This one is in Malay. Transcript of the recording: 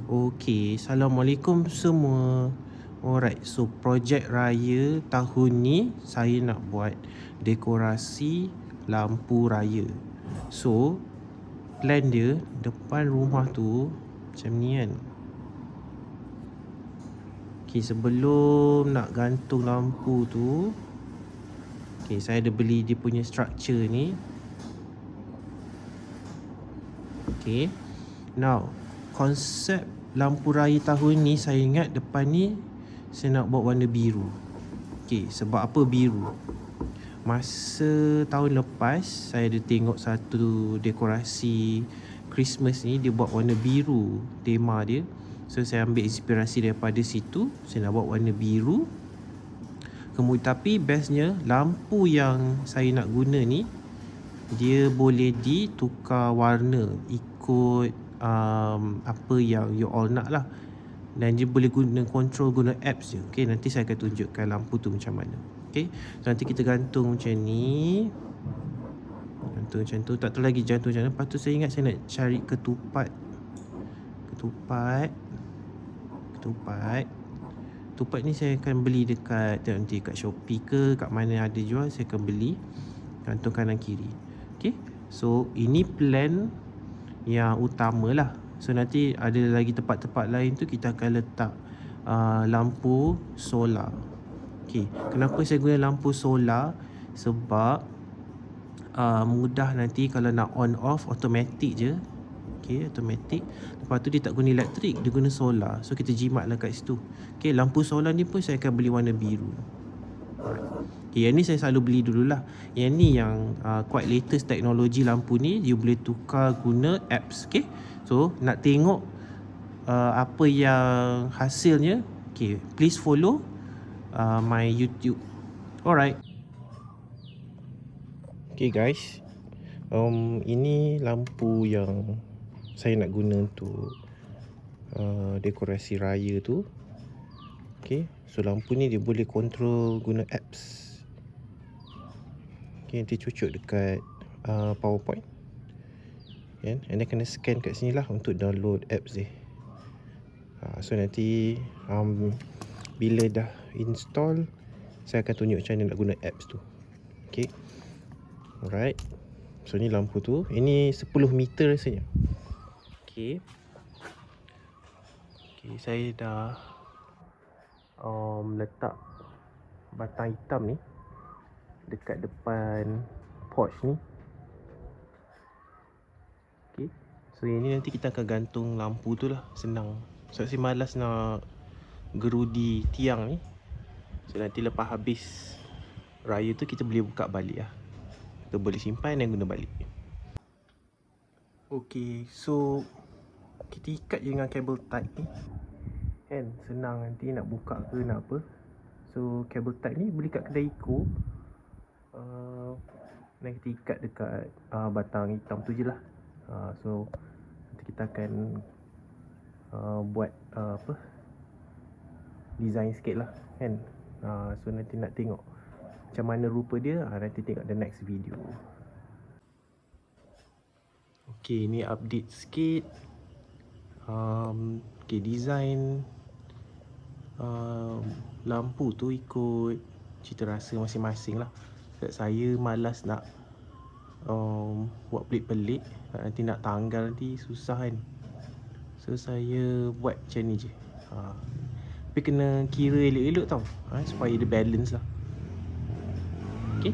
Okey, Assalamualaikum semua. Alright, so projek raya tahun ni saya nak buat dekorasi lampu raya. So, plan dia depan rumah tu macam ni kan. Okey, sebelum nak gantung lampu tu, okey, saya ada beli dia punya structure ni. Okey. Now, konsep lampu raya tahun ni saya ingat depan ni saya nak buat warna biru. Okey, sebab apa biru? Masa tahun lepas saya ada tengok satu dekorasi Christmas ni, dia buat warna biru tema dia. So saya ambil inspirasi daripada situ, saya nak buat warna biru. Kemudian tapi bestnya lampu yang saya nak guna ni dia boleh ditukar warna ikut apa yang you all nak lah. Dan dia boleh guna apps je. Okay, nanti saya akan tunjukkan lampu tu macam mana. Okay, so nanti kita gantung macam ni. Gantung macam tu. Tak tahu lagi gantung macam mana. Lepas tu saya ingat saya nak cari ketupat. Ketupat ni saya akan beli dekat nanti kat Shopee ke kat mana ada jual, saya akan beli. Gantung kanan kiri. Okay, so ini plan yang utama lah. So nanti ada lagi tempat-tempat lain tu kita akan letak lampu solar. Okay, kenapa saya guna lampu solar? Sebab mudah nanti kalau nak on off automatic je. Okay, automatic. Lepas tu dia tak guna elektrik, dia guna solar. So kita jimat lah kat situ. Okay, lampu solar ni pun saya akan beli warna biru. Okay, yang ni saya selalu beli dululah. Yang ni yang quite latest teknologi lampu ni, dia boleh tukar guna apps. Okay, so nak tengok apa yang hasilnya, okay, please follow my YouTube. Alright. Okay guys, ini lampu yang saya nak guna untuk dekorasi raya tu. Okay, so lampu ni dia boleh control guna apps. Okay, nanti cucuk dekat PowerPoint. And then kena scan kat sini lah untuk download apps dia. So nanti bila dah install, saya akan tunjuk macam mana nak guna apps tu. Okay, alright. So ni lampu tu. Ini 10 meter rasanya. Okay, saya dah letak batang hitam ni dekat depan porch ni. Okay, so yang ni nanti kita akan gantung lampu tu lah. Senang. So saya malas nak gerudi tiang ni. So nanti lepas habis raya tu kita boleh buka balik lah. Kita boleh simpan dan guna balik. Okay, so kita ikat je dengan kabel tight ni kan, senang nanti nak buka ke nak apa. So kabel tight ni beli kat kedai Eco. Dan kita ikat dekat batang hitam tu je lah. So nanti kita akan buat design sikit lah kan. So nanti nak tengok macam mana rupa dia, nanti tengok the next video. Okay, ni update sikit. Okay, design lampu tu ikut cita rasa masing-masing lah. Sebab saya malas nak buat pelik-pelik, nanti nak tanggal nanti susah kan. So saya buat macam ni je. Tapi kena kira elok-elok tau, supaya dia balance lah. Okay,